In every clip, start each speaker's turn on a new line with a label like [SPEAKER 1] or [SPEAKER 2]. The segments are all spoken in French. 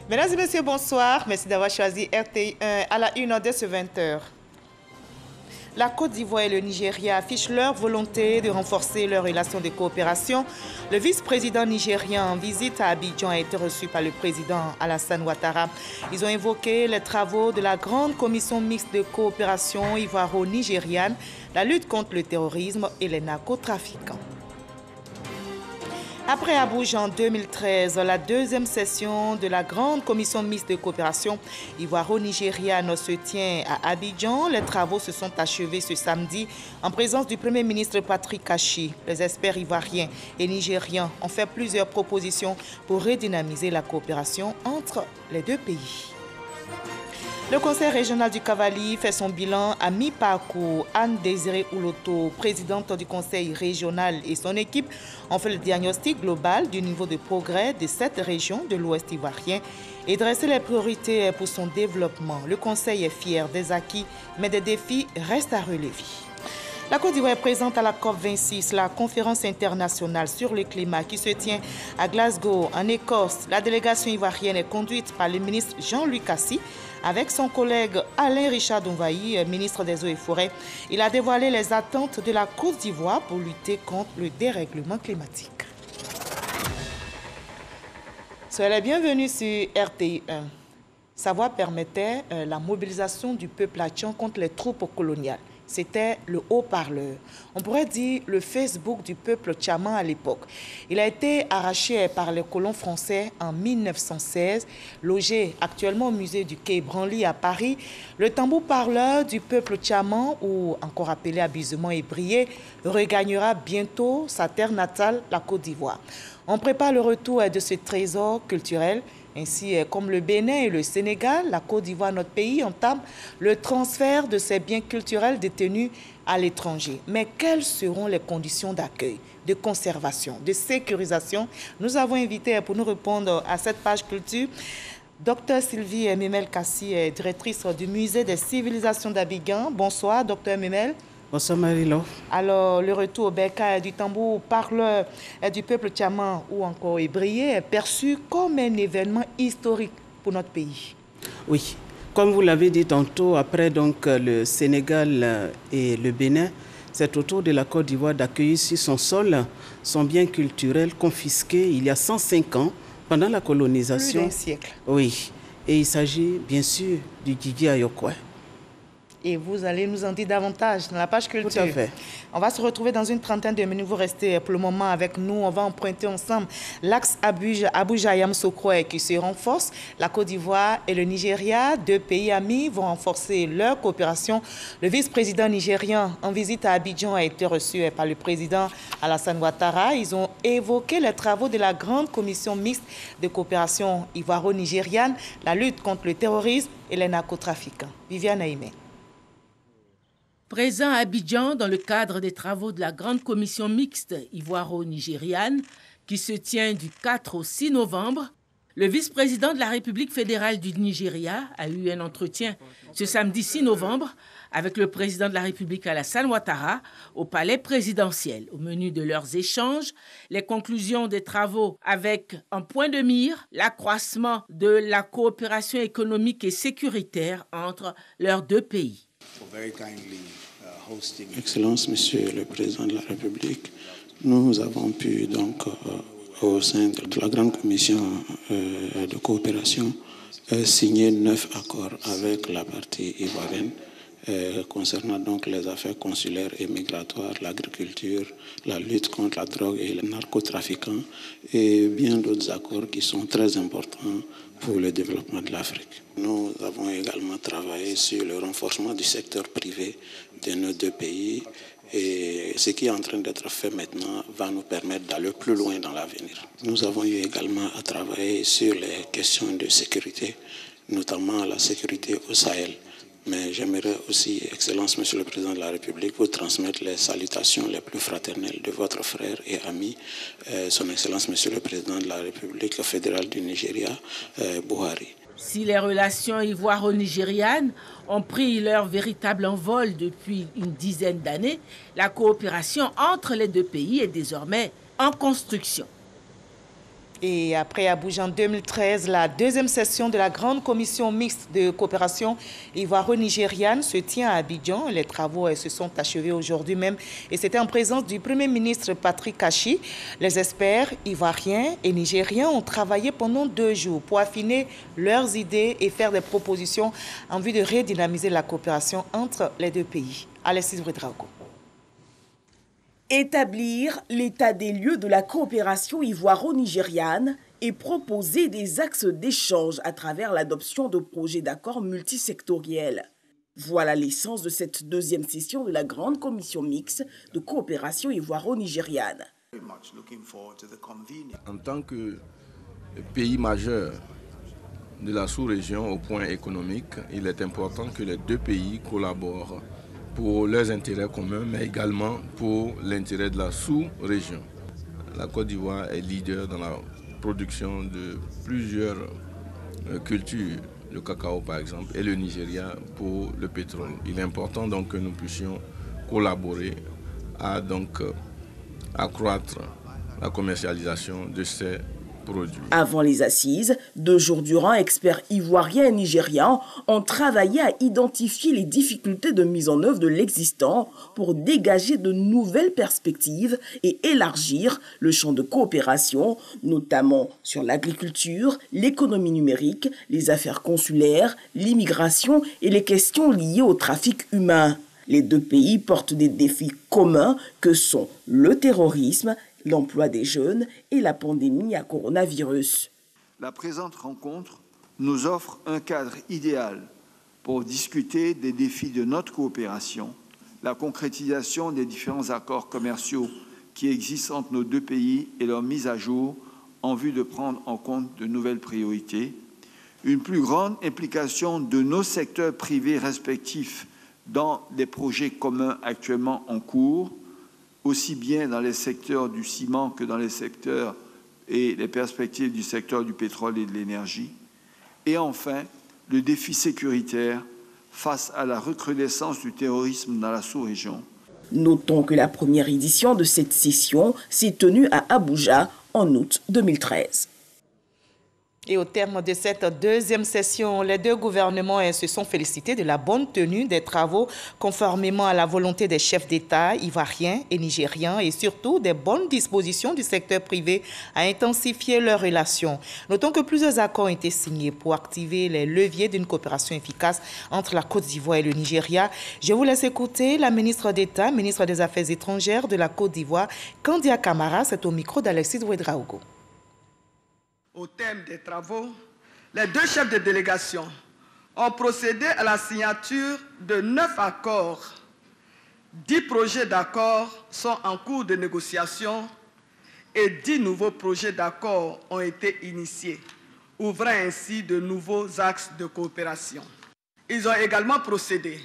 [SPEAKER 1] Mesdames et messieurs, bonsoir. Merci d'avoir choisi RTI1 à la 1h de ce 20h. La Côte d'Ivoire et le Nigeria affichent leur volonté de renforcer leurs relations de coopération. Le vice-président nigérien en visite à Abidjan a été reçu par le président Alassane Ouattara. Ils ont évoqué les travaux de la grande commission mixte de coopération ivoiro-nigériane, la lutte contre le terrorisme et les narcotrafiquants. Après Abuja en 2013, la deuxième session de la grande commission mixte de coopération ivoiro-nigériane se tient à Abidjan. Les travaux se sont achevés ce samedi en présence du Premier ministre Patrick Kachi. Les experts ivoiriens et nigériens ont fait plusieurs propositions pour redynamiser la coopération entre les deux pays. Le conseil régional du Cavali fait son bilan à mi-parcours. Anne-Désirée Ouloto, présidente du conseil régional, et son équipe ont fait le diagnostic global du niveau de progrès de cette région de l'Ouest ivoirien et dressé les priorités pour son développement. Le conseil est fier des acquis, mais des défis restent à relever. La Côte d'Ivoire est présente à la COP26, la conférence internationale sur le climat qui se tient à Glasgow, en Écosse. La délégation ivoirienne est conduite par le ministre Jean-Luc Cassi avec son collègue Alain Richard Donvaï, ministre des Eaux et Forêts. Il a dévoilé les attentes de la Côte d'Ivoire pour lutter contre le dérèglement climatique. Soyez les bienvenus sur RTI1. Sa voix permettait la mobilisation du peuple haïtien contre les troupes coloniales. C'était le haut-parleur. On pourrait dire le Facebook du peuple tchaman à l'époque. Il a été arraché par les colons français en 1916, logé actuellement au musée du Quai Branly à Paris. Le tambour-parleur du peuple tchaman, ou encore appelé habillement ébrié, regagnera bientôt sa terre natale, la Côte d'Ivoire. On prépare le retour de ce trésor culturel. Ainsi, comme le Bénin et le Sénégal, la Côte d'Ivoire, notre pays, entame le transfert de ces biens culturels détenus à l'étranger. Mais quelles seront les conditions d'accueil, de conservation, de sécurisation? Nous avons invité pour nous répondre à cette page culture Dr Sylvie Memel Kassi, directrice du Musée des civilisations d'Abidjan. Bonsoir, Dr Memel.
[SPEAKER 2] Bonsoir Marie-Laure.
[SPEAKER 1] Alors, le retour au bercail du tambour parleur du peuple tchaman ou encore ébrié est perçu comme un événement historique pour notre pays.
[SPEAKER 2] Oui, comme vous l'avez dit tantôt, après donc le Sénégal et le Bénin, c'est au tour de la Côte d'Ivoire d'accueillir sur son sol son bien culturel confisqué il y a 105 ans pendant la colonisation.
[SPEAKER 1] Plus d'un siècle.
[SPEAKER 2] Oui, et il s'agit bien sûr du Guigui Ayokoué.
[SPEAKER 1] Et vous allez nous en dire davantage dans la page culture.
[SPEAKER 2] Tout à fait.
[SPEAKER 1] On va se retrouver dans une trentaine de minutes. Vous restez pour le moment avec nous. On va emprunter ensemble l'axe Abuja-Yamoussoukro qui se renforce. La Côte d'Ivoire et le Nigeria, deux pays amis, vont renforcer leur coopération. Le vice-président nigérien en visite à Abidjan a été reçu par le président Alassane Ouattara. Ils ont évoqué les travaux de la grande commission mixte de coopération ivoiro-nigériane, la lutte contre le terrorisme et les narcotrafiquants. Viviane Aïmé.
[SPEAKER 3] Présent à Abidjan dans le cadre des travaux de la grande commission mixte ivoiro-nigériane qui se tient du 4 au 6 novembre, le vice-président de la République fédérale du Nigeria a eu un entretien ce samedi 6 novembre avec le président de la République Alassane Ouattara au palais présidentiel. Au menu de leurs échanges, les conclusions des travaux avec en point de mire l'accroissement de la coopération économique et sécuritaire entre leurs deux pays.
[SPEAKER 4] Excellence, Monsieur le Président de la République, nous avons pu donc au sein de la grande commission de coopération signer 9 accords avec la partie ivoirienne concernant donc les affaires consulaires et migratoires, l'agriculture, la lutte contre la drogue et les narcotrafiquants et bien d'autres accords qui sont très importants pour le développement de l'Afrique. Nous avons également travaillé sur le renforcement du secteur privé de nos deux pays et ce qui est en train d'être fait maintenant va nous permettre d'aller plus loin dans l'avenir. Nous avons eu également à travailler sur les questions de sécurité, notamment la sécurité au Sahel. Mais j'aimerais aussi, Excellence, Monsieur le Président de la République, vous transmettre les salutations les plus fraternelles de votre frère et ami, Son Excellence, Monsieur le Président de la République fédérale du Nigeria, Buhari.
[SPEAKER 3] Si les relations ivoiro-nigérianes ont pris leur véritable envol depuis une dizaine d'années, la coopération entre les deux pays est désormais en construction.
[SPEAKER 1] Et après Abidjan 2013, la deuxième session de la grande commission mixte de coopération ivoiro-nigériane se tient à Abidjan. Les travaux se sont achevés aujourd'hui même et c'était en présence du Premier ministre Patrick Kachi. Les experts ivoiriens et nigériens ont travaillé pendant 2 jours pour affiner leurs idées et faire des propositions en vue de redynamiser la coopération entre les deux pays. Alexis Ouedraogo.
[SPEAKER 5] Établir l'état des lieux de la coopération ivoiro-nigériane et proposer des axes d'échange à travers l'adoption de projets d'accords multisectoriels. Voilà l'essence de cette deuxième session de la grande commission mixte de coopération ivoiro-nigériane.
[SPEAKER 6] En tant que pays majeur de la sous-région au point économique, il est important que les deux pays collaborent pour leurs intérêts communs, mais également pour l'intérêt de la sous-région. La Côte d'Ivoire est leader dans la production de plusieurs cultures, le cacao par exemple, et le Nigeria pour le pétrole. Il est important donc que nous puissions collaborer à donc accroître la commercialisation de ces produits.
[SPEAKER 5] Avant les assises, 2 jours durant, experts ivoiriens et nigérians ont travaillé à identifier les difficultés de mise en œuvre de l'existant pour dégager de nouvelles perspectives et élargir le champ de coopération, notamment sur l'agriculture, l'économie numérique, les affaires consulaires, l'immigration et les questions liées au trafic humain. Les deux pays portent des défis communs que sont le terrorisme, l'emploi des jeunes et la pandémie à coronavirus.
[SPEAKER 7] La présente rencontre nous offre un cadre idéal pour discuter des défis de notre coopération, la concrétisation des différents accords commerciaux qui existent entre nos deux pays et leur mise à jour en vue de prendre en compte de nouvelles priorités, une plus grande implication de nos secteurs privés respectifs dans les projets communs actuellement en cours, aussi bien dans les secteurs du ciment que dans les secteurs et les perspectives du secteur du pétrole et de l'énergie. Et enfin, le défi sécuritaire face à la recrudescence du terrorisme dans la sous-région.
[SPEAKER 5] Notons que la première édition de cette session s'est tenue à Abuja en août 2013.
[SPEAKER 1] Et au terme de cette deuxième session, les deux gouvernements se sont félicités de la bonne tenue des travaux conformément à la volonté des chefs d'État ivoiriens et nigériens et surtout des bonnes dispositions du secteur privé à intensifier leurs relations. Notons que plusieurs accords ont été signés pour activer les leviers d'une coopération efficace entre la Côte d'Ivoire et le Nigeria. Je vous laisse écouter la ministre d'État, ministre des Affaires étrangères de la Côte d'Ivoire, Kandia Camara, c'est au micro d'Alexis Ouedraogo.
[SPEAKER 8] Au thème des travaux, les deux chefs de délégation ont procédé à la signature de 9 accords. 10 projets d'accords sont en cours de négociation et 10 nouveaux projets d'accords ont été initiés, ouvrant ainsi de nouveaux axes de coopération. Ils ont également procédé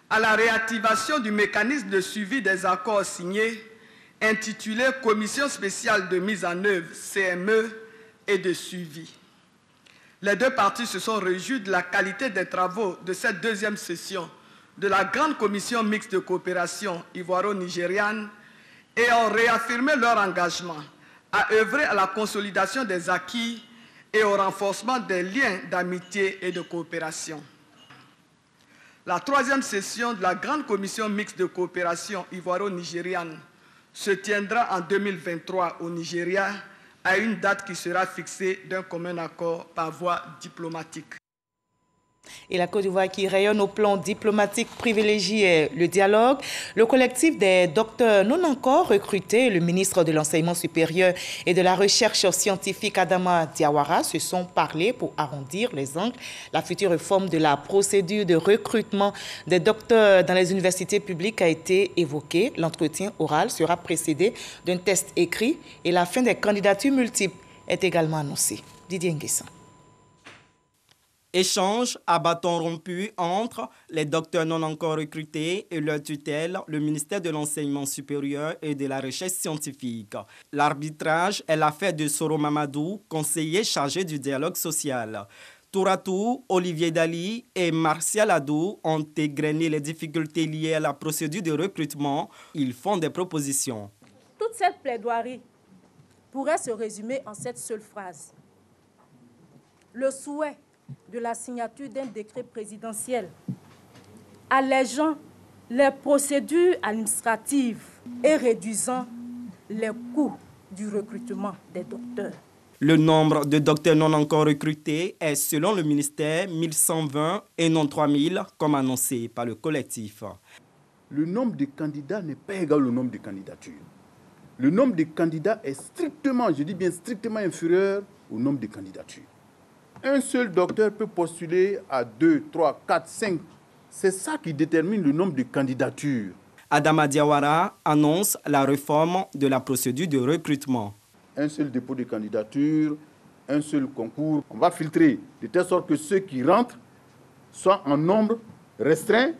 [SPEAKER 8] à la réactivation du mécanisme de suivi des accords signés, intitulé Commission spéciale de mise en œuvre, CME, et de suivi. Les deux parties se sont réjouies de la qualité des travaux de cette deuxième session de la grande commission mixte de coopération ivoiro-nigériane et ont réaffirmé leur engagement à œuvrer à la consolidation des acquis et au renforcement des liens d'amitié et de coopération. La troisième session de la grande commission mixte de coopération ivoiro-nigériane se tiendra en 2023 au Nigeria, à une date qui sera fixée d'un commun accord par voie diplomatique.
[SPEAKER 1] Et la Côte d'Ivoire qui rayonne au plan diplomatique privilégie le dialogue. Le collectif des docteurs non encore recrutés, le ministre de l'Enseignement supérieur et de la Recherche scientifique Adama Diawara se sont parlé pour arrondir les angles. La future réforme de la procédure de recrutement des docteurs dans les universités publiques a été évoquée. L'entretien oral sera précédé d'un test écrit et la fin des candidatures multiples est également annoncée. Didier Nguessan.
[SPEAKER 9] Échange à bâton rompu entre les docteurs non encore recrutés et leur tutelle, le ministère de l'Enseignement supérieur et de la Recherche scientifique. L'arbitrage est l'affaire de Soro Mamadou, conseiller chargé du dialogue social. Tour à tour, Olivier Dali et Martial Adou ont égrené les difficultés liées à la procédure de recrutement. Ils font des propositions.
[SPEAKER 10] Toute cette plaidoirie pourrait se résumer en cette seule phrase. Le souhait de la signature d'un décret présidentiel allégeant les procédures administratives et réduisant les coûts du recrutement des docteurs.
[SPEAKER 9] Le nombre de docteurs non encore recrutés est, selon le ministère, 1120 et non 3000, comme annoncé par le collectif.
[SPEAKER 11] Le nombre de candidats n'est pas égal au nombre de candidatures. Le nombre de candidats est strictement, je dis bien strictement inférieur au nombre de candidatures. Un seul docteur peut postuler à 2, 3, 4, 5. C'est ça qui détermine le nombre de candidatures.
[SPEAKER 9] Adama Diawara annonce la réforme de la procédure de recrutement.
[SPEAKER 11] Un seul dépôt de candidature, un seul concours. On va filtrer de telle sorte que ceux qui rentrent soient en nombre restreint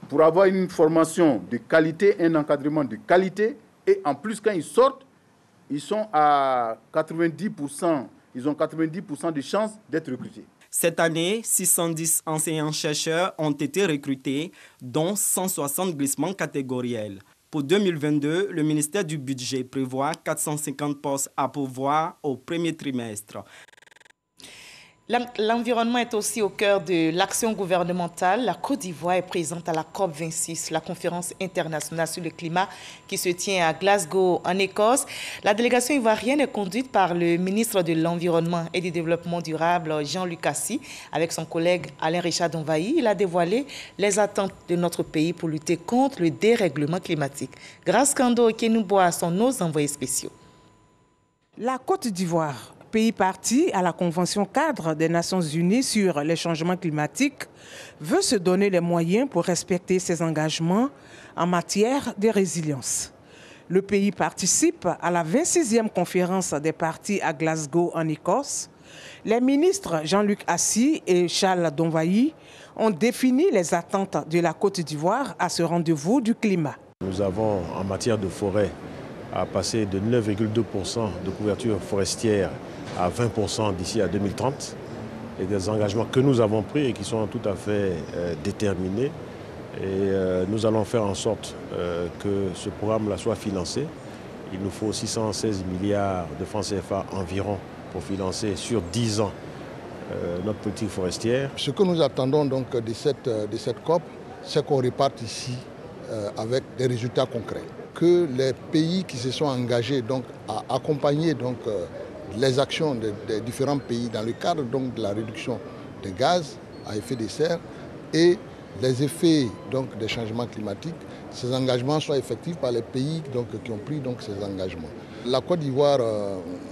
[SPEAKER 11] pour avoir une formation de qualité, un encadrement de qualité. Et en plus, quand ils sortent, ils sont à 90%. Ils ont 90% de chances d'être recrutés.
[SPEAKER 9] Cette année, 610 enseignants-chercheurs ont été recrutés, dont 160 glissements catégoriels. Pour 2022, le ministère du Budget prévoit 450 postes à pourvoir au premier trimestre.
[SPEAKER 1] L'environnement est aussi au cœur de l'action gouvernementale. La Côte d'Ivoire est présente à la COP26, la conférence internationale sur le climat qui se tient à Glasgow, en Écosse. La délégation ivoirienne est conduite par le ministre de l'Environnement et du Développement durable, Jean-Luc Assy, avec son collègue Alain Richard Donvaï. Il a dévoilé les attentes de notre pays pour lutter contre le dérèglement climatique. Grace Kando et Kenouboa sont nos envoyés spéciaux.
[SPEAKER 12] La Côte d'Ivoire, pays parti à la Convention cadre des Nations Unies sur les changements climatiques, veut se donner les moyens pour respecter ses engagements en matière de résilience. Le pays participe à la 26e conférence des partis à Glasgow, en Écosse. Les ministres Jean-Luc Assy et Charles Donvaï ont défini les attentes de la Côte d'Ivoire à ce rendez-vous du climat.
[SPEAKER 13] Nous avons, en matière de forêt, à passer de 9,2% de couverture forestière à 20% d'ici à 2030, et des engagements que nous avons pris et qui sont tout à fait déterminés. Et nous allons faire en sorte que ce programme-là soit financé. Il nous faut 616 milliards de francs CFA environ pour financer sur 10 ans notre politique forestière.
[SPEAKER 14] Ce que nous attendons donc de cette COP, c'est qu'on reparte ici avec des résultats concrets. Que les pays qui se sont engagés donc, à accompagner donc, les actions des différents pays dans le cadre donc, de la réduction des gaz à effet de serre et les effets donc, des changements climatiques, ces engagements soient effectifs par les pays donc, qui ont pris donc, ces engagements. La Côte d'Ivoire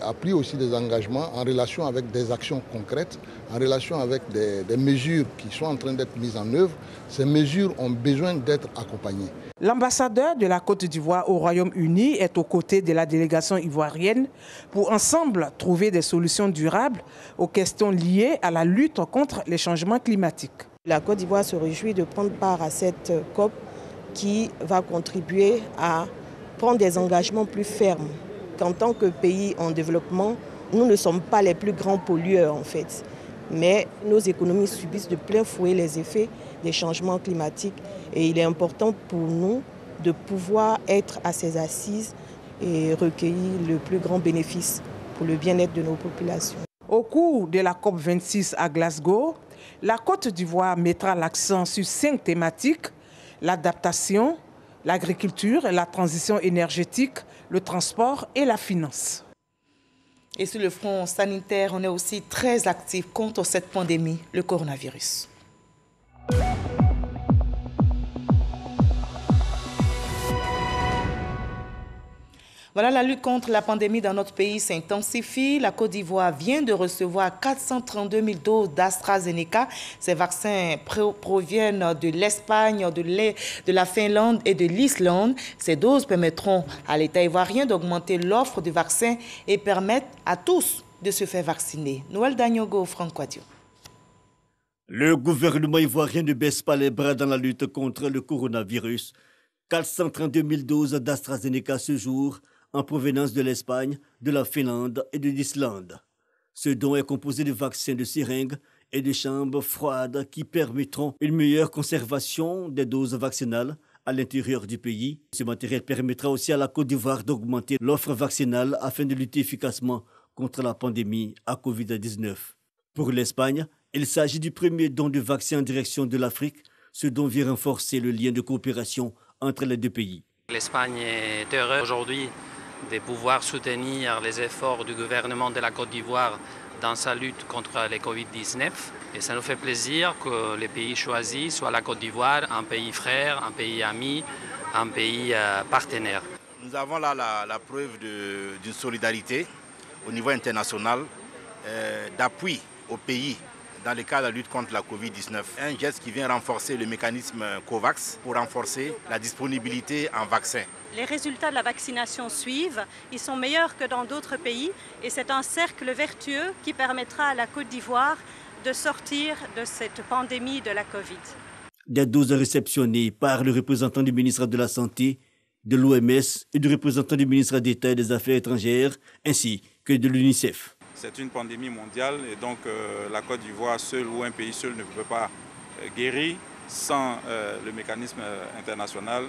[SPEAKER 14] a pris aussi des engagements en relation avec des actions concrètes, en relation avec des mesures qui sont en train d'être mises en œuvre. Ces mesures ont besoin d'être accompagnées.
[SPEAKER 12] L'ambassadeur de la Côte d'Ivoire au Royaume-Uni est aux côtés de la délégation ivoirienne pour ensemble trouver des solutions durables aux questions liées à la lutte contre les changements climatiques.
[SPEAKER 15] La Côte d'Ivoire se réjouit de prendre part à cette COP qui va contribuer à prendre des engagements plus fermes. Qu'en tant que pays en développement, nous ne sommes pas les plus grands pollueurs en fait. Mais nos économies subissent de plein fouet les effets des changements climatiques. Et il est important pour nous de pouvoir être à ces assises et recueillir le plus grand bénéfice pour le bien-être de nos populations.
[SPEAKER 12] Au cours de la COP26 à Glasgow, la Côte d'Ivoire mettra l'accent sur 5 thématiques: l'adaptation, l'agriculture, la transition énergétique, le transport et la finance.
[SPEAKER 1] Et sur le front sanitaire, on est aussi très actif contre cette pandémie, le coronavirus. Voilà, la lutte contre la pandémie dans notre pays s'intensifie. La Côte d'Ivoire vient de recevoir 432 000 doses d'AstraZeneca. Ces vaccins proviennent de l'Espagne, de la Finlande et de l'Islande. Ces doses permettront à l'État ivoirien d'augmenter l'offre de vaccins et permettre à tous de se faire vacciner. Noël Dagnogo, Franck Quadio.
[SPEAKER 16] Le gouvernement ivoirien ne baisse pas les bras dans la lutte contre le coronavirus. 432 000 doses d'AstraZeneca ce jour, en provenance de l'Espagne, de la Finlande et de l'Islande. Ce don est composé de vaccins de seringues et de chambres froides qui permettront une meilleure conservation des doses vaccinales à l'intérieur du pays. Ce matériel permettra aussi à la Côte d'Ivoire d'augmenter l'offre vaccinale afin de lutter efficacement contre la pandémie à Covid-19. Pour l'Espagne, il s'agit du premier don de vaccins en direction de l'Afrique, ce dont vient renforcer le lien de coopération entre les deux pays.
[SPEAKER 17] L'Espagne est heureuse aujourd'hui de pouvoir soutenir les efforts du gouvernement de la Côte d'Ivoire dans sa lutte contre le Covid-19. Et ça nous fait plaisir que les pays choisis soient la Côte d'Ivoire, un pays frère, un pays ami, un pays partenaire.
[SPEAKER 18] Nous avons là la preuve d'une solidarité au niveau international, d'appui au pays dans le cadre de la lutte contre la Covid-19. Un geste qui vient renforcer le mécanisme COVAX pour renforcer la disponibilité en vaccins.
[SPEAKER 19] Les résultats de la vaccination suivent, ils sont meilleurs que dans d'autres pays et c'est un cercle vertueux qui permettra à la Côte d'Ivoire de sortir de cette pandémie de la Covid.
[SPEAKER 16] Des doses réceptionnées par le représentant du ministre de la Santé, de l'OMS et du représentant du ministre d'État et des Affaires étrangères, ainsi que de l'UNICEF.
[SPEAKER 20] C'est une pandémie mondiale et donc la Côte d'Ivoire seule ou un pays seul ne peut pas guérir sans le mécanisme international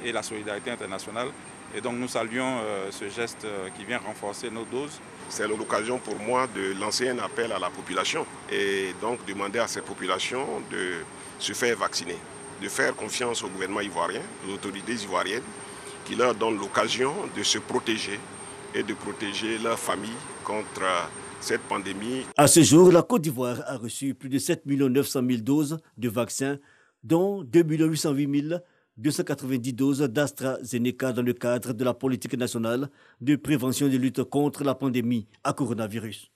[SPEAKER 20] et la solidarité internationale. Et donc nous saluons ce geste qui vient renforcer nos doses.
[SPEAKER 21] C'est l'occasion pour moi de lancer un appel à la population et donc demander à ces populations de se faire vacciner, de faire confiance au gouvernement ivoirien, aux autorités ivoiriennes qui leur donnent l'occasion de se protéger et de protéger leur famille contre cette pandémie.
[SPEAKER 16] À ce jour, la Côte d'Ivoire a reçu plus de 7 900 000 doses de vaccins, dont 2 808 290 doses d'AstraZeneca dans le cadre de la politique nationale de prévention et de lutte contre la pandémie à coronavirus.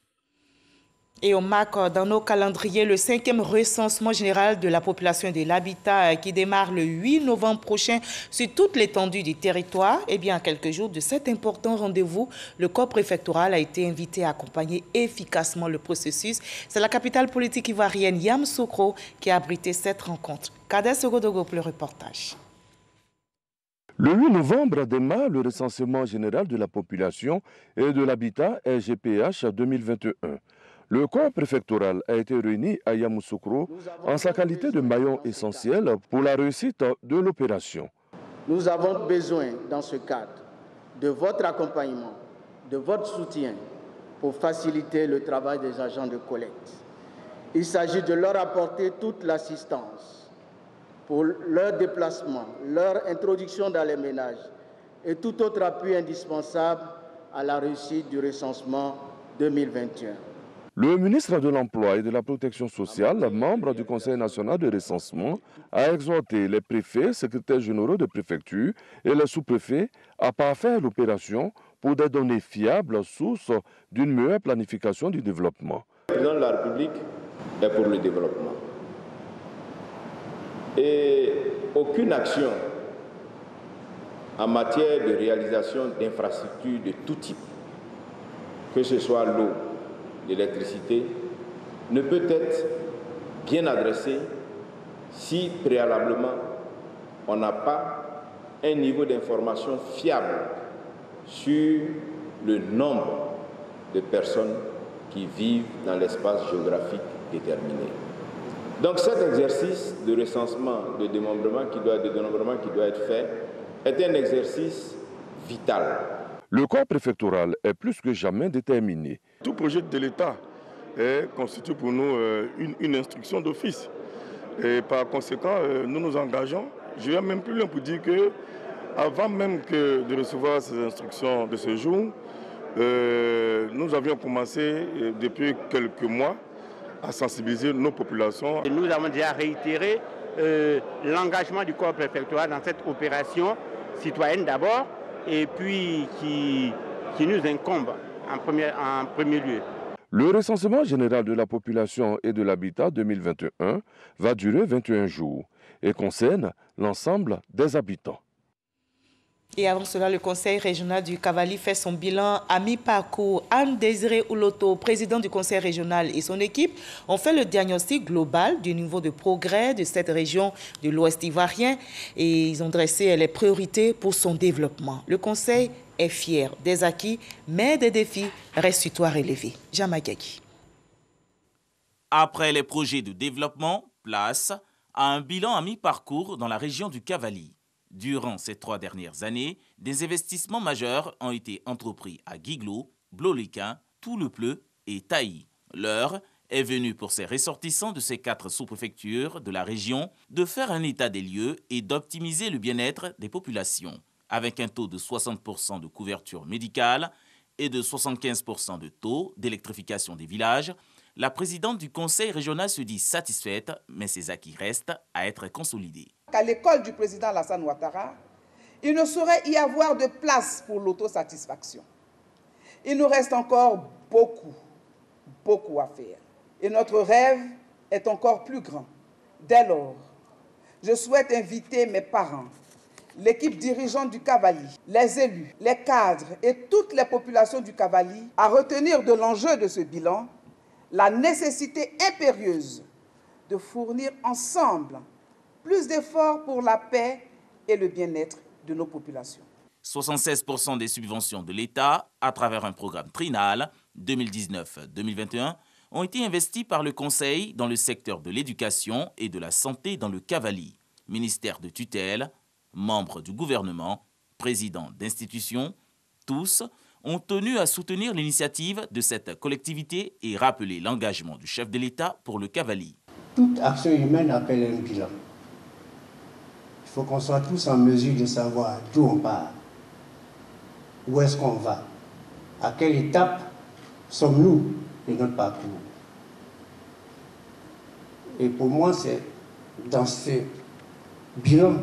[SPEAKER 1] Et on marque dans nos calendriers le 5e recensement général de la population et de l'habitat qui démarre le 8 novembre prochain sur toute l'étendue du territoire. Et bien, à quelques jours de cet important rendez-vous, le corps préfectoral a été invité à accompagner efficacement le processus. C'est la capitale politique ivoirienne Yamoussoukro qui a abrité cette rencontre. Kader Sogodogo pour le reportage.
[SPEAKER 22] Le 8 novembre démarre le recensement général de la population et de l'habitat RGPH 2021. Le corps préfectoral a été réuni à Yamoussoukro en sa qualité de maillon essentiel pour la réussite de l'opération.
[SPEAKER 23] Nous avons besoin, dans ce cadre, de votre accompagnement, de votre soutien pour faciliter le travail des agents de collecte. Il s'agit de leur apporter toute l'assistance pour leur déplacement, leur introduction dans les ménages et tout autre appui indispensable à la réussite du recensement 2021.
[SPEAKER 22] Le ministre de l'Emploi et de la Protection sociale, membre du Conseil national de recensement, a exhorté les préfets, secrétaires généraux de préfecture et les sous-préfets à parfaire l'opération pour des données fiables, source d'une meilleure planification du développement.
[SPEAKER 24] Le président de la République est pour le développement. Et aucune action en matière de réalisation d'infrastructures de tout type, que ce soit l'eau, l'électricité, ne peut être bien adressée si préalablement on n'a pas un niveau d'information fiable sur le nombre de personnes qui vivent dans l'espace géographique déterminé. Donc cet exercice de recensement, de dénombrement qui doit être fait, est un exercice vital.
[SPEAKER 22] Le corps préfectoral est plus que jamais déterminé.
[SPEAKER 25] Tout projet de l'État constitue pour nous une instruction d'office. Et par conséquent, nous nous engageons. Je vais même plus loin pour dire que, avant même de recevoir ces instructions de ce jour, nous avions commencé depuis quelques mois à sensibiliser nos populations.
[SPEAKER 26] Et nous avons déjà réitéré l'engagement du corps préfectoral dans cette opération citoyenne d'abord, et puis qui nous incombe en premier lieu.
[SPEAKER 22] Le recensement général de la population et de l'habitat 2021 va durer 21 jours et concerne l'ensemble des habitants.
[SPEAKER 1] Et avant cela, le conseil régional du Cavali fait son bilan à mi-parcours. Anne-Désirée Ouloto, président du conseil régional, et son équipe ont fait le diagnostic global du niveau de progrès de cette région de l'Ouest ivoirien et ils ont dressé les priorités pour son développement. Le conseil est fier des acquis, mais des défis restent à relever. Jamagagi.
[SPEAKER 27] Après les projets de développement, place à un bilan à mi-parcours dans la région du Cavali.
[SPEAKER 2] Durant ces 3 dernières années, des investissements majeurs ont été entrepris à Guiglo, Bloliquin, Tout-le-Pleu et Taï. L'heure est venue pour ces ressortissants de ces 4 sous-préfectures de la région de faire un état des lieux et d'optimiser le bien-être des populations. Avec un taux de 60% de couverture médicale et de 75% de taux d'électrification des villages, la présidente du conseil régional se dit satisfaite, mais ses acquis restent à être consolidés.
[SPEAKER 3] À l'école du président Alassane Ouattara, il ne saurait y avoir de place pour l'autosatisfaction. Il nous reste encore beaucoup à faire. Et notre rêve est encore plus grand. Dès lors, je souhaite inviter mes parents, l'équipe dirigeante du Cavali, les élus, les cadres et toutes les populations du Cavali à retenir de l'enjeu de ce bilan la nécessité impérieuse de fournir ensemble plus d'efforts pour la paix et le bien-être de nos populations.
[SPEAKER 2] 76% des subventions de l'État, à travers un programme trinal 2019-2021, ont été investis par le Conseil dans le secteur de l'éducation et de la santé dans le Cavali, ministère de tutelle, membres du gouvernement, présidents d'institutions, tous ont tenu à soutenir l'initiative de cette collectivité et rappeler l'engagement du chef de l'État pour le Cavali.
[SPEAKER 4] Toute action humaine appelle un bilan. Il faut qu'on soit tous en mesure de savoir d'où on part, où est-ce qu'on va, à quelle étape sommes-nous de notre parcours. Et pour moi, c'est dans ce bilan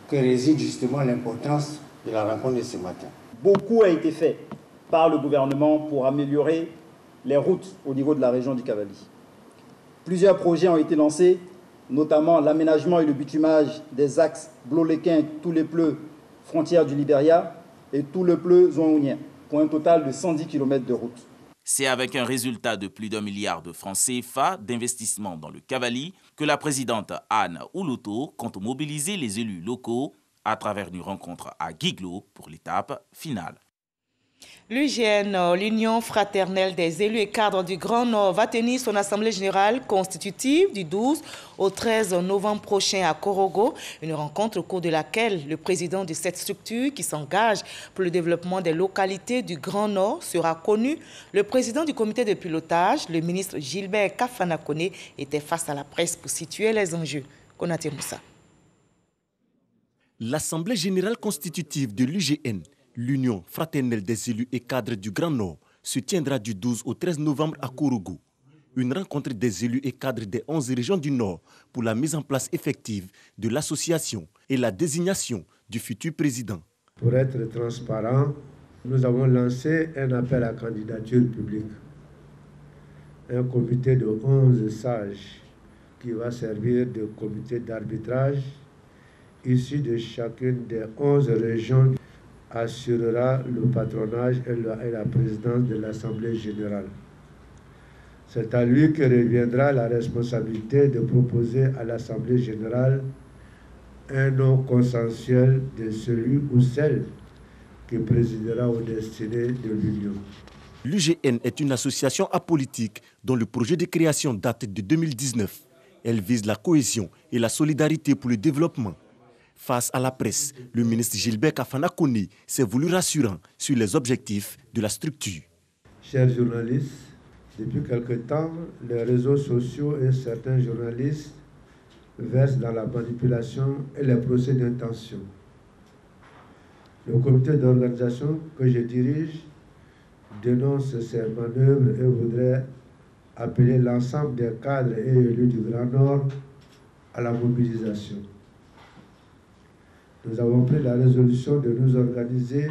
[SPEAKER 4] que réside justement l'importance de la rencontre de ce matin.
[SPEAKER 5] Beaucoup a été fait par le gouvernement pour améliorer les routes au niveau de la région du Cavali. Plusieurs projets ont été lancés, notamment l'aménagement et le bitumage des axes Bloliquin, Tout-le-Pleu, frontière du Libéria, et Tout-le-Pleu, Zouaounien, pour un total de 110 km de route.
[SPEAKER 2] C'est avec un résultat de plus d'1 milliard de francs CFA d'investissement dans le Cavali que la présidente Anne Oulouto compte mobiliser les élus locaux à travers une rencontre à Guiglo pour l'étape finale.
[SPEAKER 1] L'UGN, l'Union fraternelle des élus et cadres du Grand Nord, va tenir son assemblée générale constitutive du 12 au 13 novembre prochain à Korogo. Une rencontre au cours de laquelle le président de cette structure qui s'engage pour le développement des localités du Grand Nord sera connu. Le président du comité de pilotage, le ministre Gilbert Kafana-Koné, était face à la presse pour situer les enjeux. Konaté Moussa.
[SPEAKER 6] L'assemblée générale constitutive de l'UGN, l'Union fraternelle des élus et cadres du Grand Nord, se tiendra du 12 au 13 novembre à Korogo. Une rencontre des élus et cadres des 11 régions du Nord pour la mise en place effective de l'association et la désignation du futur président.
[SPEAKER 7] Pour être transparent, nous avons lancé un appel à candidature publique. Un comité de 11 sages qui va servir de comité d'arbitrage issu de chacune des 11 régions assurera le patronage et la présidence de l'Assemblée générale. C'est à lui que reviendra la responsabilité de proposer à l'Assemblée générale un nom consensuel de celui ou celle qui présidera aux destinées de l'Union.
[SPEAKER 6] L'UGN est une association apolitique dont le projet de création date de 2019. Elle vise la cohésion et la solidarité pour le développement. Face à la presse, le ministre Gilbert Kafana-Koné s'est voulu rassurant sur les objectifs de la structure.
[SPEAKER 7] Chers journalistes, depuis quelque temps, les réseaux sociaux et certains journalistes versent dans la manipulation et les procès d'intention. Le comité d'organisation que je dirige dénonce ces manœuvres et voudrait appeler l'ensemble des cadres et élus du Grand Nord à la mobilisation. Nous avons pris la résolution de nous organiser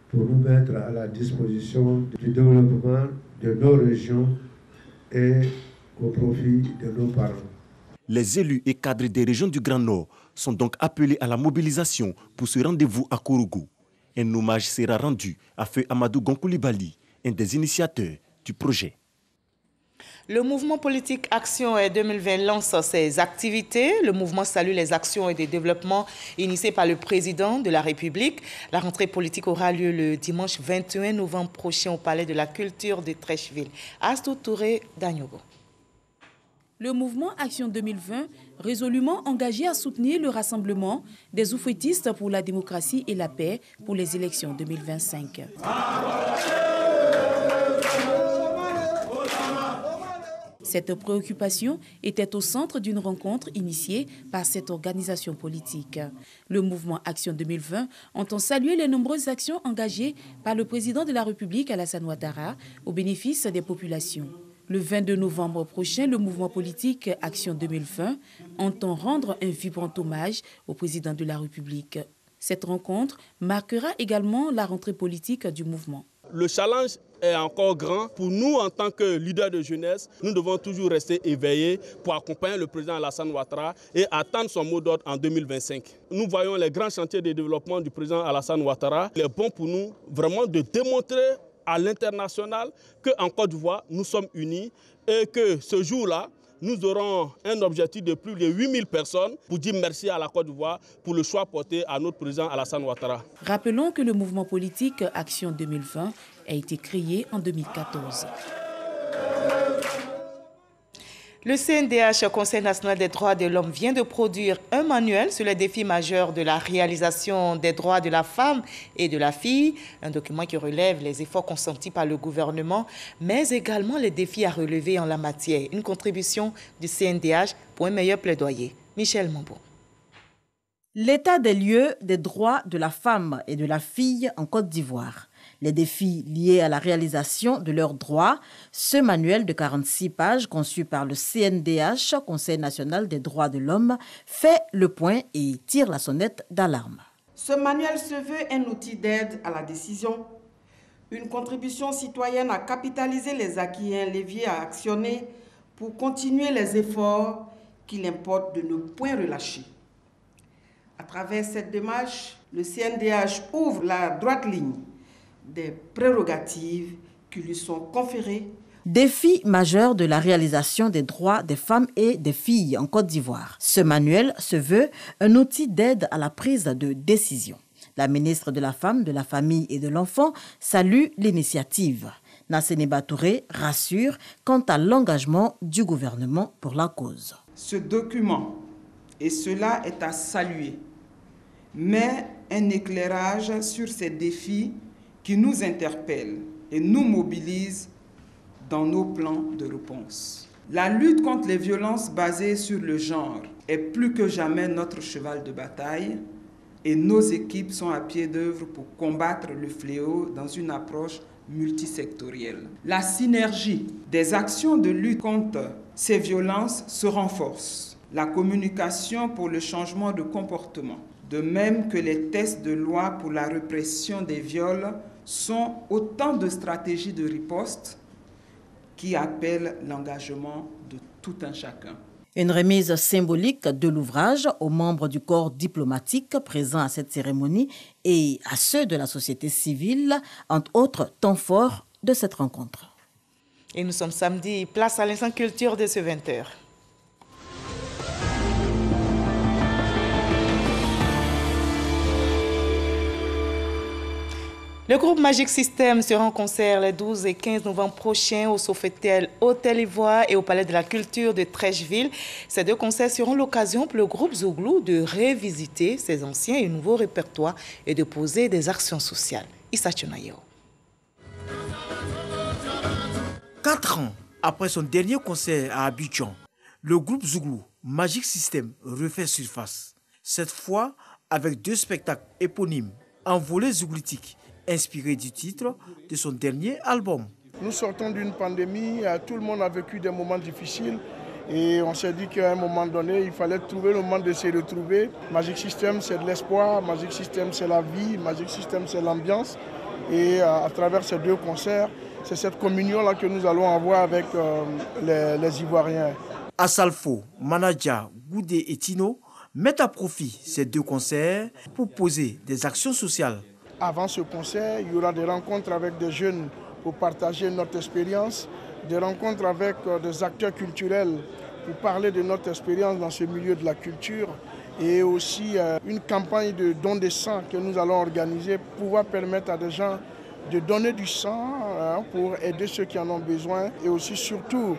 [SPEAKER 7] pour nous mettre à la disposition du développement de nos régions et au profit de nos parents.
[SPEAKER 6] Les élus et cadres des régions du Grand Nord sont donc appelés à la mobilisation pour ce rendez-vous à Korogo. Un hommage sera rendu à Feu Amadou Gonkoulibaly, un des initiateurs du projet.
[SPEAKER 1] Le mouvement politique Action et 2020 lance ses activités. Le mouvement salue les actions et des développements initiés par le président de la République. La rentrée politique aura lieu le dimanche 21 novembre prochain au Palais de la Culture de Trècheville. Astou Touré, Dagnogo.
[SPEAKER 27] Le mouvement Action 2020
[SPEAKER 8] résolument engagé à soutenir le rassemblement des oufouettistes pour la démocratie et la paix pour les élections 2025. Cette préoccupation était au centre d'une rencontre initiée par cette organisation politique. Le mouvement Action 2020 entend saluer les nombreuses actions engagées par le président de la République, Alassane Ouattara, au bénéfice des populations. Le 22 novembre prochain, le mouvement politique Action 2020 entend rendre un vibrant hommage au président de la République. Cette rencontre marquera également la rentrée politique du mouvement.
[SPEAKER 9] Le challenge est encore grand. Pour nous, en tant que leaders de jeunesse, nous devons toujours rester éveillés pour accompagner le président Alassane Ouattara et attendre son mot d'ordre en 2025. Nous voyons les grands chantiers de développement du président Alassane Ouattara. Il est bon pour nous vraiment de démontrer à l'international qu'en Côte d'Ivoire, nous sommes unis et que ce jour-là, nous aurons un objectif de plus de 8000 personnes pour dire merci à la Côte d'Ivoire pour le choix porté à notre président Alassane Ouattara.
[SPEAKER 8] Rappelons que le mouvement politique Action 2020 a été créé en 2014.
[SPEAKER 1] Le CNDH, Conseil national des droits de l'homme, vient de produire un manuel sur les défis majeurs de la réalisation des droits de la femme et de la fille, un document qui relève les efforts consentis par le gouvernement, mais également les défis à relever en la matière. Une contribution du CNDH pour un meilleur plaidoyer. Michel Mambo.
[SPEAKER 10] L'état des lieux des droits de la femme et de la fille en Côte d'Ivoire. Les défis liés à la réalisation de leurs droits. Ce manuel de 46 pages conçu par le CNDH, Conseil national des droits de l'homme, fait le point et tire la sonnette d'alarme.
[SPEAKER 11] Ce manuel se veut un outil d'aide à la décision, une contribution citoyenne à capitaliser les acquis et un levier à actionner pour continuer les efforts qu'il importe de ne point relâcher. À travers cette démarche, le CNDH ouvre la droite ligne des prérogatives qui lui sont conférées.
[SPEAKER 10] Défi majeur de la réalisation des droits des femmes et des filles en Côte d'Ivoire. Ce manuel se veut un outil d'aide à la prise de décision. La ministre de la Femme, de la Famille et de l'Enfant salue l'initiative. Nassene Touré rassure quant à l'engagement du gouvernement pour la cause.
[SPEAKER 11] Ce document, et cela est à saluer, met un éclairage sur ces défis qui nous interpellent et nous mobilisent dans nos plans de réponse. La lutte contre les violences basées sur le genre est plus que jamais notre cheval de bataille et nos équipes sont à pied d'œuvre pour combattre le fléau dans une approche multisectorielle. La synergie des actions de lutte contre ces violences se renforce. La communication pour le changement de comportement, de même que les textes de loi pour la répression des viols, sont autant de stratégies de riposte qui appellent l'engagement de tout un chacun.
[SPEAKER 10] Une remise symbolique de l'ouvrage aux membres du corps diplomatique présents à cette cérémonie et à ceux de la société civile, entre autres temps forts de cette rencontre.
[SPEAKER 1] Et nous sommes samedi, place à l'instant culture de ce 20h. Le groupe Magic System sera en concert les 12 et 15 novembre prochains au Sofitel Hôtel Ivoire et au Palais de la Culture de Trècheville. Ces deux concerts seront l'occasion pour le groupe Zouglou de révisiter ses anciens et nouveaux répertoires et de poser des actions sociales. Issa Tchonayo.
[SPEAKER 13] 4 ans après son dernier concert à Abidjan, le groupe Zouglou Magic System refait surface. Cette fois avec 2 spectacles éponymes, Envolée zougloutique, inspiré du titre de son dernier album.
[SPEAKER 14] Nous sortons d'une pandémie, tout le monde a vécu des moments difficiles et on s'est dit qu'à un moment donné, il fallait trouver le moment de se retrouver. Magic System, c'est de l'espoir, Magic System, c'est la vie, Magic System, c'est l'ambiance. Et à travers ces 2 concerts, c'est cette communion-là que nous allons avoir avec les Ivoiriens.
[SPEAKER 13] Asalfo, Manadja, Goudé et Tino mettent à profit ces 2 concerts pour poser des actions sociales.
[SPEAKER 14] Avant ce concert, il y aura des rencontres avec des jeunes pour partager notre expérience, des rencontres avec des acteurs culturels pour parler de notre expérience dans ce milieu de la culture et aussi une campagne de don de sang que nous allons organiser pour pouvoir permettre à des gens de donner du sang pour aider ceux qui en ont besoin et aussi surtout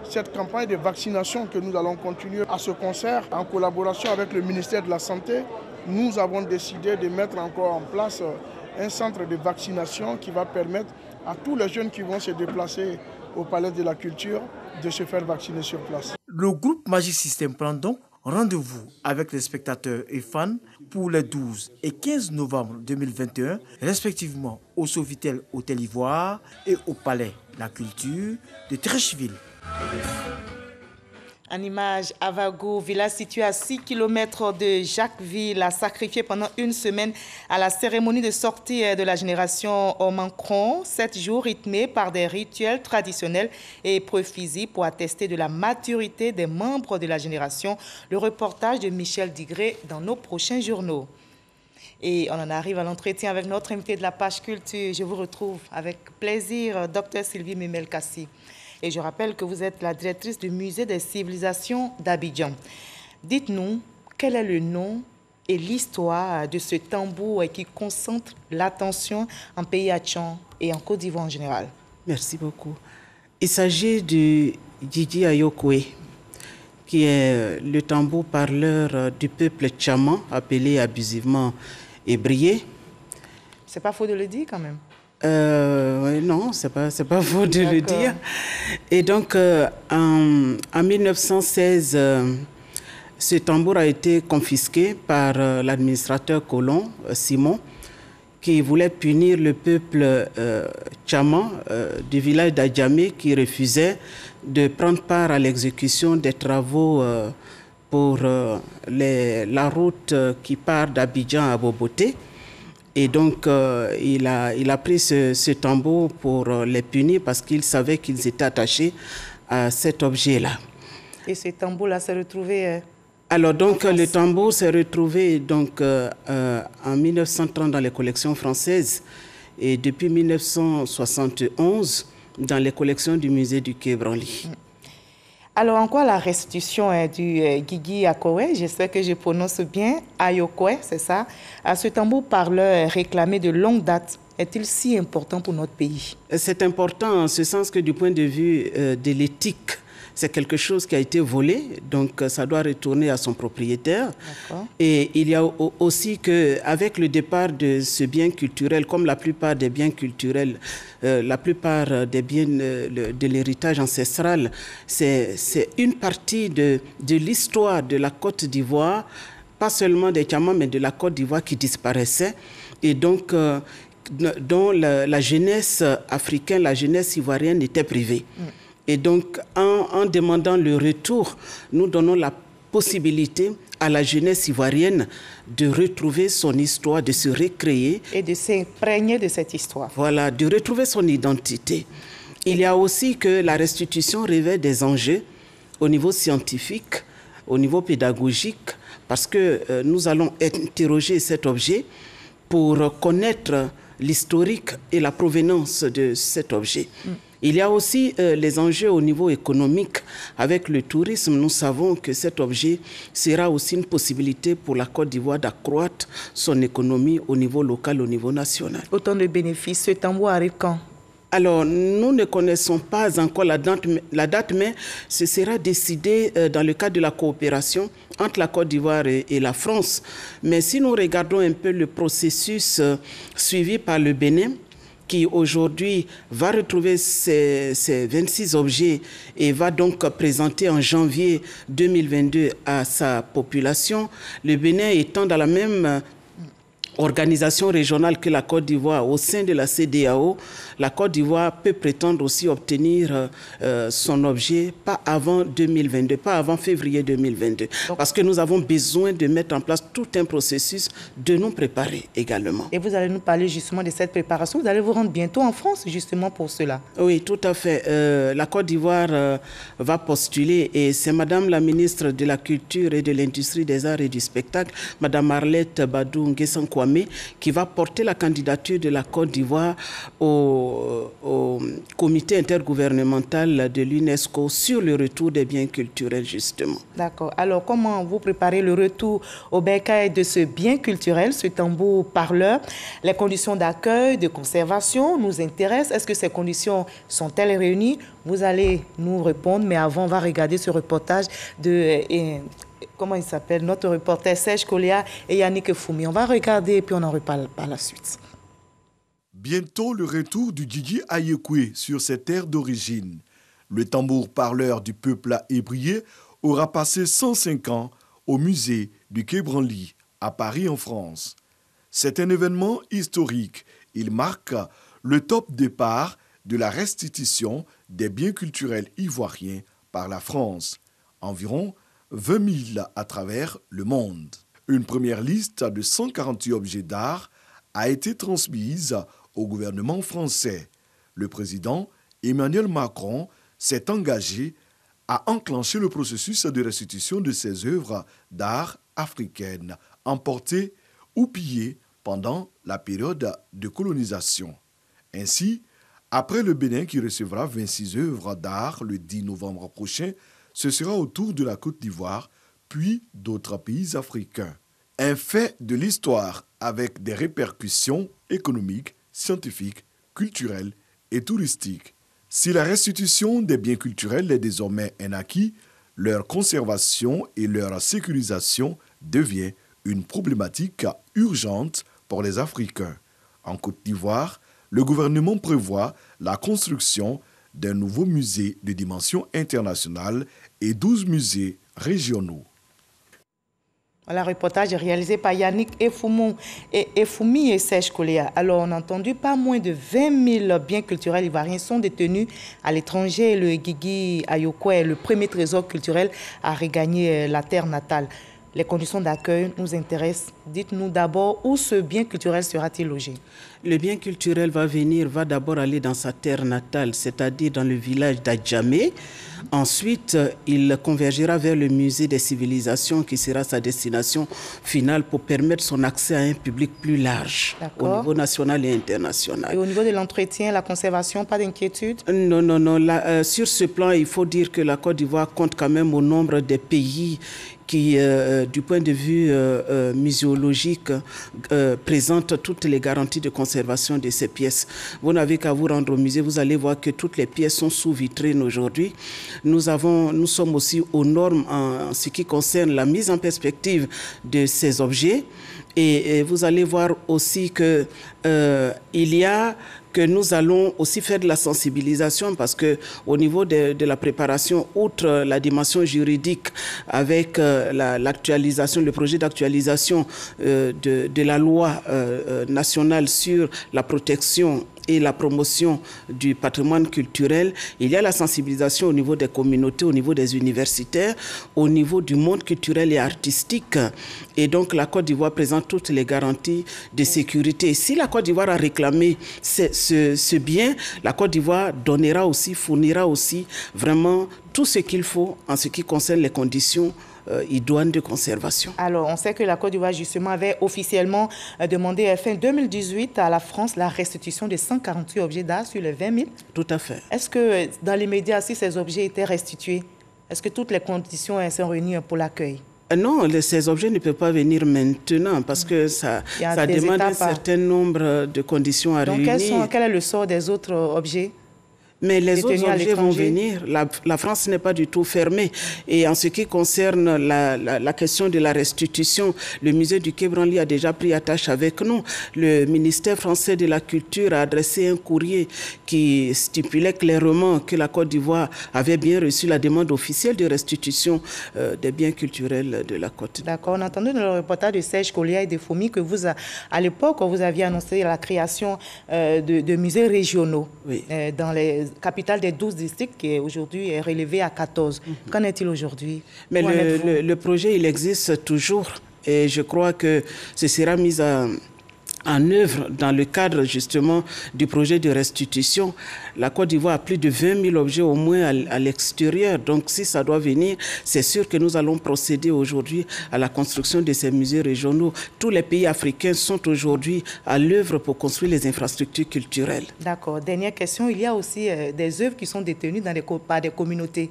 [SPEAKER 14] cette campagne de vaccination que nous allons continuer à ce concert en collaboration avec le ministère de la Santé. Nous avons décidé de mettre encore en place un centre de vaccination qui va permettre à tous les jeunes qui vont se déplacer au Palais de la Culture de se faire vacciner sur place.
[SPEAKER 13] Le groupe Magic System prend donc rendez-vous avec les spectateurs et fans pour les 12 et 15 novembre 2021, respectivement au Sofitel Hôtel Ivoire et au Palais de la Culture de Treichville.
[SPEAKER 1] En image, Avago, village situé à 6 km de Jacquesville, a sacrifié pendant une semaine à la cérémonie de sortie de la génération Omancron, 7 jours rythmés par des rituels traditionnels et épreuves physiques pour attester de la maturité des membres de la génération. Le reportage de Michel Digré dans nos prochains journaux. Et on en arrive à l'entretien avec notre invité de la page culture. Je vous retrouve avec plaisir, Dr Sylvie Memel-Kassi. Et je rappelle que vous êtes la directrice du Musée des civilisations d'Abidjan. Dites-nous, quel est le nom et l'histoire de ce tambour qui concentre l'attention en pays Hatchan et en Côte d'Ivoire en général?
[SPEAKER 12] Merci beaucoup. Il s'agit du Djidji Ayokwe, qui est le tambour parleur du peuple tchaman, appelé abusivement ébrié.
[SPEAKER 1] C'est pas faux de le dire quand même.
[SPEAKER 12] Non, c'est pas faux de le dire. Et donc, en 1916, ce tambour a été confisqué par l'administrateur colon, Simon, qui voulait punir le peuple tchaman du village d'Adjamé qui refusait de prendre part à l'exécution des travaux pour la route qui part d'Abidjan à Boboté. Et donc, il a pris ce tambour pour les punir parce qu'il savait qu'ils étaient attachés à cet objet-là.
[SPEAKER 1] Et ce tambour-là s'est retrouvé...
[SPEAKER 12] Alors, donc, le tambour s'est retrouvé donc, en 1930 dans les collections françaises et depuis 1971 dans les collections du musée du Quai Branly.
[SPEAKER 1] Alors, en quoi la restitution du Djidji Ayokwe, j'espère que je prononce bien, Ayokwe, c'est ça, à ce tambour parleur réclamé de longue date, est-il si important pour notre pays?
[SPEAKER 12] C'est important en ce sens que du point de vue de l'éthique, c'est quelque chose qui a été volé, donc ça doit retourner à son propriétaire. Et il y a aussi qu'avec le départ de ce bien culturel, comme la plupart des biens culturels, la plupart des biens de l'héritage ancestral, c'est une partie de l'histoire de la Côte d'Ivoire, pas seulement des Tchamans, mais de la Côte d'Ivoire qui disparaissait. Et donc, dont la jeunesse africaine, la jeunesse ivoirienne était privée. Et donc, en demandant le retour, nous donnons la possibilité à la jeunesse ivoirienne de retrouver son histoire, de se recréer.
[SPEAKER 1] Et de s'imprégner de cette histoire.
[SPEAKER 12] Voilà, de retrouver son identité. Il y a aussi que la restitution révèle des enjeux au niveau scientifique, au niveau pédagogique, parce que nous allons interroger cet objet pour connaître l'historique et la provenance de cet objet. Il y a aussi les enjeux au niveau économique. Avec le tourisme, nous savons que cet objet sera aussi une possibilité pour la Côte d'Ivoire d'accroître son économie au niveau local, au niveau national.
[SPEAKER 1] Autant de bénéfices. Ce tambour arrive quand?
[SPEAKER 12] Alors, nous ne connaissons pas encore la date, mais ce sera décidé dans le cadre de la coopération entre la Côte d'Ivoire et la France. Mais si nous regardons un peu le processus suivi par le Bénin, qui aujourd'hui va retrouver ces 26 objets et va donc présenter en janvier 2022 à sa population, le Bénin étant dans la même organisation régionale que la Côte d'Ivoire au sein de la CEDEAO, la Côte d'Ivoire peut prétendre aussi obtenir son objet pas avant 2022, pas avant février 2022. Parce que nous avons besoin de mettre en place tout un processus, de nous préparer également.
[SPEAKER 1] Et vous allez nous parler justement de cette préparation. Vous allez vous rendre bientôt en France justement pour cela.
[SPEAKER 12] Oui, tout à fait. La Côte d'Ivoire va postuler et c'est Madame la ministre de la Culture et de l'Industrie des Arts et du Spectacle, Madame Arlette Badou Nguessan-Kouamé, Kwame, qui va porter la candidature de la Côte d'Ivoire au comité intergouvernemental de l'UNESCO sur le retour des biens culturels, justement.
[SPEAKER 1] D'accord. Alors, comment vous préparez le retour au bercail de ce bien culturel, ce tambour parleur? Les conditions d'accueil, de conservation nous intéressent. Est-ce que ces conditions sont-elles réunies? Vous allez nous répondre, mais avant, on va regarder ce reportage de... comment il s'appelle? Notre reporter Serge Kolia et Yannick Foumi. On va regarder et puis on en reparle par la suite.
[SPEAKER 15] Bientôt le retour du Djidji Ayekwe sur ses terres d'origine. Le tambour parleur du peuple hébrié aura passé 105 ans au musée du Quai Branly à Paris en France. C'est un événement historique. Il marque le top départ de la restitution des biens culturels ivoiriens par la France. Environ 20 000 à travers le monde. Une première liste de 148 objets d'art a été transmise au gouvernement français. Le président Emmanuel Macron s'est engagé à enclencher le processus de restitution de ces œuvres d'art africaines emportées ou pillées pendant la période de colonisation. Ainsi, après le Bénin qui recevra 26 œuvres d'art le 10 novembre prochain, ce sera au tour de la Côte d'Ivoire, puis d'autres pays africains. Un fait de l'histoire avec des répercussions économiques, scientifiques, culturelles et touristiques. Si la restitution des biens culturels est désormais un acquis, leur conservation et leur sécurisation devient une problématique urgente pour les Africains. En Côte d'Ivoire, le gouvernement prévoit la construction d'un nouveau musée de dimension internationale et 12 musées régionaux.
[SPEAKER 1] Le reportage est réalisé par Yannick Foumi et Serge Kolia. Alors, on a entendu pas moins de 20 000 biens culturels ivoiriens sont détenus à l'étranger. Le Djidji Ayekwe, le premier trésor culturel, a regagné la terre natale. Les conditions d'accueil nous intéressent. Dites-nous d'abord où ce bien culturel sera-t-il logé?
[SPEAKER 12] Le bien culturel va d'abord aller dans sa terre natale, c'est-à-dire dans le village d'Adjamé. Ensuite, il convergera vers le musée des civilisations qui sera sa destination finale pour permettre son accès à un public plus large au niveau national et international.
[SPEAKER 1] Et au niveau de l'entretien, la conservation, pas d'inquiétude?
[SPEAKER 12] Non. Sur ce plan, il faut dire que la Côte d'Ivoire compte quand même au nombre des pays qui, du point de vue muséologique, présente toutes les garanties de conservation de ces pièces. Vous n'avez qu'à vous rendre au musée, vous allez voir que toutes les pièces sont sous vitrine aujourd'hui. Nous sommes aussi aux normes en ce qui concerne la mise en perspective de ces objets. Et vous allez voir aussi que nous allons aussi faire de la sensibilisation parce que au niveau de la préparation, outre la dimension juridique avec l'actualisation, le projet d'actualisation de la loi nationale sur la protection et la promotion du patrimoine culturel, il y a la sensibilisation au niveau des communautés, au niveau des universitaires, au niveau du monde culturel et artistique. Et donc la Côte d'Ivoire présente toutes les garanties de sécurité. Si la Côte d'Ivoire a réclamé ce bien, la Côte d'Ivoire fournira aussi vraiment tout ce qu'il faut en ce qui concerne les conditions idoine de conservation.
[SPEAKER 1] Alors, on sait que la Côte d'Ivoire, justement, avait officiellement demandé fin 2018 à la France la restitution de 148 objets d'art sur les 20 000.
[SPEAKER 12] Tout à fait.
[SPEAKER 1] Est-ce que, dans les médias, si ces objets étaient restitués, est-ce que toutes les conditions sont réunies pour l'accueil?
[SPEAKER 12] Non, ces objets ne peuvent pas venir maintenant parce que ça demande un certain nombre de conditions à réunir.
[SPEAKER 1] Donc, quel est le sort des autres objets?
[SPEAKER 12] Mais les autres objets vont venir. La France n'est pas du tout fermée. Et en ce qui concerne la question de la restitution, le musée du Quai Branly a déjà pris attache avec nous. Le ministère français de la Culture a adressé un courrier qui stipulait clairement que la Côte d'Ivoire avait bien reçu la demande officielle de restitution des biens culturels de la Côte.
[SPEAKER 1] D'accord. On a entendu dans le reportage de Serge Kolia et de Foumi que à l'époque, vous aviez annoncé la création de musées régionaux dans les capitale des 12 districts qui aujourd'hui est relevé à 14. Qu'en est-il aujourd'hui?
[SPEAKER 12] Mais le projet, il existe toujours et je crois que ce sera mis en œuvre dans le cadre justement du projet de restitution. La Côte d'Ivoire a plus de 20 000 objets au moins à l'extérieur. Donc si ça doit venir, c'est sûr que nous allons procéder aujourd'hui à la construction de ces musées régionaux. Tous les pays africains sont aujourd'hui à l'œuvre pour construire les infrastructures culturelles.
[SPEAKER 1] D'accord. Dernière question, il y a aussi des œuvres qui sont détenues par des communautés.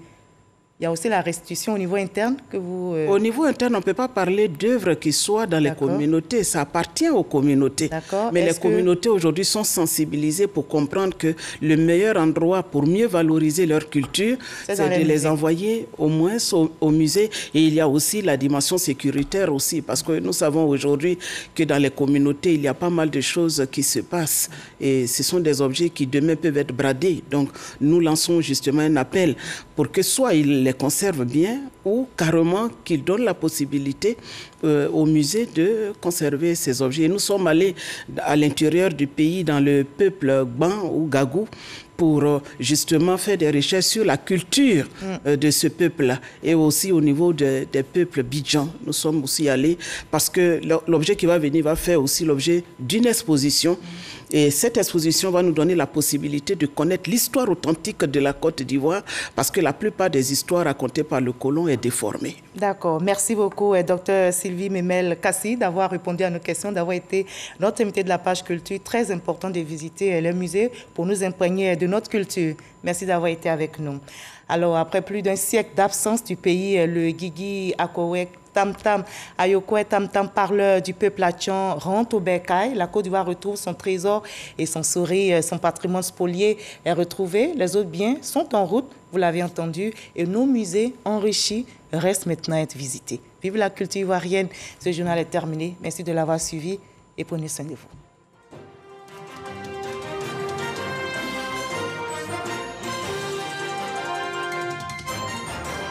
[SPEAKER 1] Il y a aussi la restitution au niveau interne que vous...
[SPEAKER 12] Au niveau interne, on ne peut pas parler d'œuvres qui soient dans les communautés. Ça appartient aux communautés. Mais les communautés aujourd'hui sont sensibilisées pour comprendre que le meilleur endroit pour mieux valoriser leur culture, c'est de les envoyer au moins au musée. Et il y a aussi la dimension sécuritaire aussi, parce que nous savons aujourd'hui que dans les communautés, il y a pas mal de choses qui se passent. Et ce sont des objets qui demain peuvent être bradés. Donc nous lançons justement un appel pour que soit ils les conservent bien ou carrément qu'ils donnent la possibilité au musée de conserver ces objets. Nous sommes allés à l'intérieur du pays, dans le peuple Gban ou Gagou, pour justement faire des recherches sur la culture de ce peuple-là et aussi au niveau des peuples Bidjan. Nous sommes aussi allés parce que l'objet qui va venir va faire aussi l'objet d'une exposition. Et cette exposition va nous donner la possibilité de connaître l'histoire authentique de la Côte d'Ivoire parce que la plupart des histoires racontées par le colon est déformée.
[SPEAKER 1] D'accord. Merci beaucoup, Dr Sylvie Memel-Kassi, d'avoir répondu à nos questions, d'avoir été notre invité de la page culture. Très important de visiter le musée pour nous imprégner de notre culture. Merci d'avoir été avec nous. Alors, après plus d'un siècle d'absence du pays, le Guigui Akowek Tam-Tam, Ayokwe Tam-Tam, parleur du peuple Atchan, rentre au bercail. La Côte d'Ivoire retrouve son trésor et son sourire, son patrimoine spolié est retrouvé. Les autres biens sont en route, vous l'avez entendu, et nos musées enrichis restent maintenant à être visités. Vive la culture ivoirienne. Ce journal est terminé. Merci de l'avoir suivi et prenez soin de vous.